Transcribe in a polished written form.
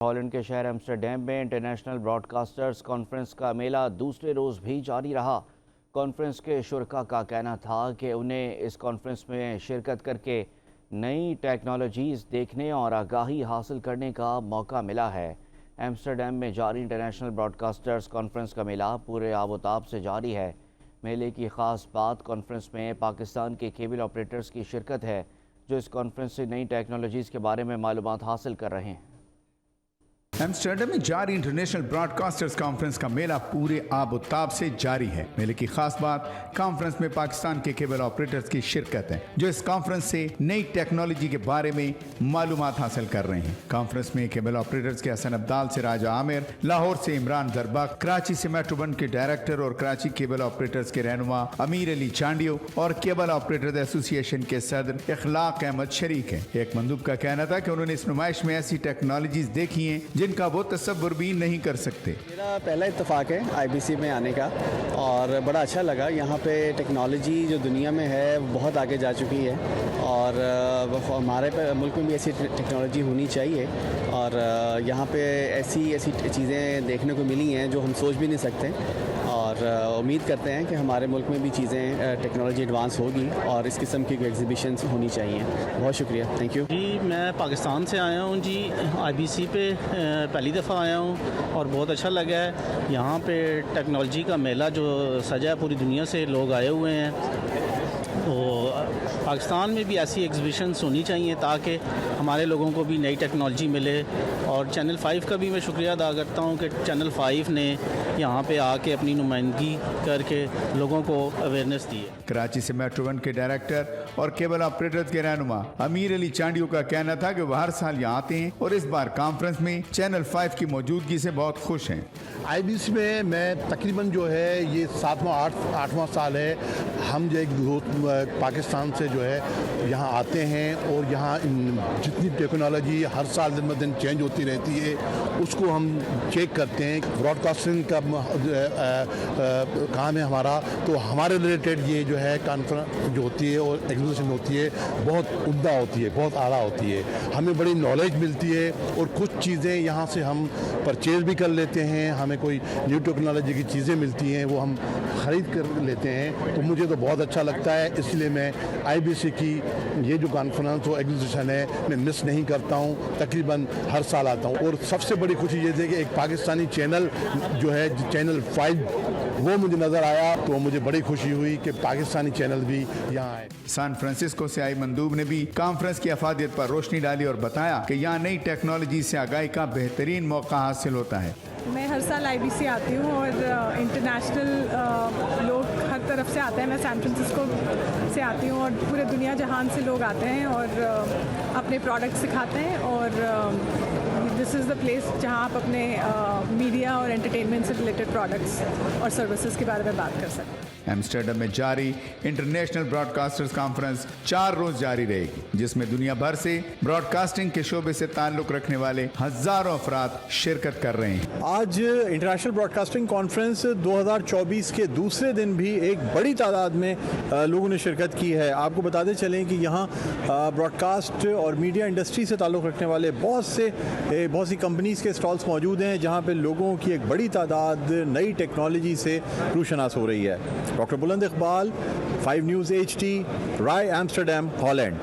Holland के शहर Amsterdam में इंटरनेशनल ब्रॉडकास्टर्स कॉन्फ्रेंस का मेला दूसरे रोज़ भी जारी रहा। कॉन्फ्रेंस के शुरका का कहना था कि उन्हें इस कॉन्फ्रेंस में शिरकत करके नई टेक्नोलॉजीज़ देखने और आगाही हासिल करने का मौका मिला है। एम्स्टरडैम में जारी इंटरनेशनल ब्रॉडकास्टर्स कॉन्फ्रेंस का मेला पूरे आबोताब से जारी है। मेले की ख़ास बात कॉन्फ्रेंस में पाकिस्तान के केबल ऑपरेटर्स की शिरकत है, जो इस कॉन्फ्रेंस से नई टेक्नोलॉजीज़ के बारे में मालूमात हासिल कर रहे हैं। एम्स्टरडैम में जारी इंटरनेशनल ब्रॉडकास्टर्स कॉन्फ्रेंस का मेला पूरे आबोताब से जारी है। मेले की खास बात कॉन्फ्रेंस में पाकिस्तान के केबल ऑपरेटर्स की शिरकत है, जो इस कॉन्फ्रेंस से नई टेक्नोलॉजी के बारे में मालूमात हासिल कर रहे हैं। कॉन्फ्रेंस में केबल ऑपरेटर्स के हसन अब्दाल से राजा आमिर, लाहौर से इमरान दरबक, कराची से मेट्रो1 के डायरेक्टर और कराची केबल ऑपरेटर्स के रहनुमा अमीर अली चांडियो और केबल ऑपरेटर्स एसोसिएशन के सदर इखलाक अहमद शरीक है। एक मंदूब का कहना था कि उन्होंने इस नुमाइश में ऐसी टेक्नोलॉजीज देखी हैं जिनका वो तसव्वुर भी नहीं कर सकते। मेरा पहला इत्तेफाक है आईबीसी में आने का और बड़ा अच्छा लगा। यहाँ पे टेक्नोलॉजी जो दुनिया में है बहुत आगे जा चुकी है और हमारे मुल्क में भी ऐसी टेक्नोलॉजी होनी चाहिए और यहाँ पे ऐसी चीज़ें देखने को मिली हैं जो हम सोच भी नहीं सकते और उम्मीद करते हैं कि हमारे मुल्क में भी चीज़ें टेक्नोलॉजी एडवांस होगी और इस किस्म की एग्जीबिशन होनी चाहिए। बहुत शुक्रिया, थैंक यू जी। मैं पाकिस्तान से आया हूँ जी, आईबीसी पे पहली दफ़ा आया हूँ और बहुत अच्छा लगा है। यहाँ पे टेक्नोलॉजी का मेला जो सजा है, पूरी दुनिया से लोग आए हुए हैं। तो पाकिस्तान में भी ऐसी एग्जीबिशंस होनी चाहिए ताकि हमारे लोगों को भी नई टेक्नोलॉजी मिले। और चैनल 5 का भी मैं शुक्रिया अदा करता हूँ कि चैनल 5 ने यहाँ पे आके अपनी नुमाइंदगी करके लोगों को अवेयरनेस दी है। कराची से मेट्रो1 के डायरेक्टर और केबल ऑपरेटर्स के रहनुमा अमीर अली चांडियो का कहना था कि वह हर साल यहाँ आते हैं और इस बार कॉन्फ्रेंस में चैनल 5 की मौजूदगी से बहुत खुश हैं। आईबीसी में मैं तकरीबन जो है ये 7वां साल है। हम जो एक पाकिस्तान से जो है यहाँ आते हैं और यहाँ जितनी टेक्नोलॉजी हर साल दिन ब दिन चेंज होती रहती है उसको हम चेक करते हैं। ब्रॉडकास्टिंग का काम है हमारा, तो हमारे रिलेटेड ये जो है कॉन्फ्रेंस जो होती है और एग्जीबिशन होती है बहुत उम्दा होती है, बहुत आला होती है। हमें बड़ी नॉलेज मिलती है और कुछ चीज़ें यहाँ से हम परचेज़ भी कर लेते हैं। हमें कोई न्यू टेक्नोलॉजी की चीज़ें मिलती हैं वो हम ख़रीद कर लेते हैं, तो मुझे तो बहुत अच्छा लगता है। इसलिए मैं आईबीसी की ये जो कॉन्फ्रेंस और एग्जीबिशन है मैं मिस नहीं करता हूँ, तकरीबन हर साल आता हूँ। और सबसे बड़ी खुशी ये थी कि एक पाकिस्तानी चैनल जो है चैनल 5 वो मुझे नज़र आया, तो मुझे बड़ी खुशी हुई कि पाकिस्तानी चैनल भी यहाँ आए। सैन फ्रांसिस्को से आई मंदूब ने भी कॉन्फ्रेंस की अफादियत पर रोशनी डाली और बताया कि यहाँ नई टेक्नोलॉजी से आगाही का बेहतरीन मौका हासिल होता है। मैं हर साल आईबीसी आती हूँ और इंटरनेशनल लोग हर तरफ से आते हैं। मैं सैन फ्रांसिस्को से आती हूँ और पूरे दुनिया जहान से लोग आते हैं और अपने प्रोडक्ट सिखाते हैं और दिस इज़ द प्लेस जहाँ आप अपने मीडिया और एंटरटेनमेंट से रिलेटेड प्रोडक्ट्स और सर्विसेज के बारे में बात कर सकते हैं। एम्स्टरडैम में जारी इंटरनेशनल ब्रॉडकास्टर्स कॉन्फ्रेंस 4 रोज जारी रहेगी, जिसमें दुनिया भर से ब्रॉडकास्टिंग के शोबे से ताल्लुक रखने वाले हजारों अफराद शिरकत कर रहे हैं। आज इंटरनेशनल ब्रॉडकास्टिंग कॉन्फ्रेंस 2024 के दूसरे दिन भी एक बड़ी तादाद में लोगों ने शिरकत की है। आपको बताते चलें कि यहाँ ब्रॉडकास्ट और मीडिया इंडस्ट्री से ताल्लुक रखने वाले बहुत सी कंपनीज़ के स्टॉल्स मौजूद हैं, जहाँ पे लोगों की एक बड़ी तादाद नई टेक्नोलॉजी से रूशनास हो रही है। डॉक्टर बुलंद इकबाल, 5 न्यूज़ HD, राय, एम्स्टरडैम, हॉलैंड।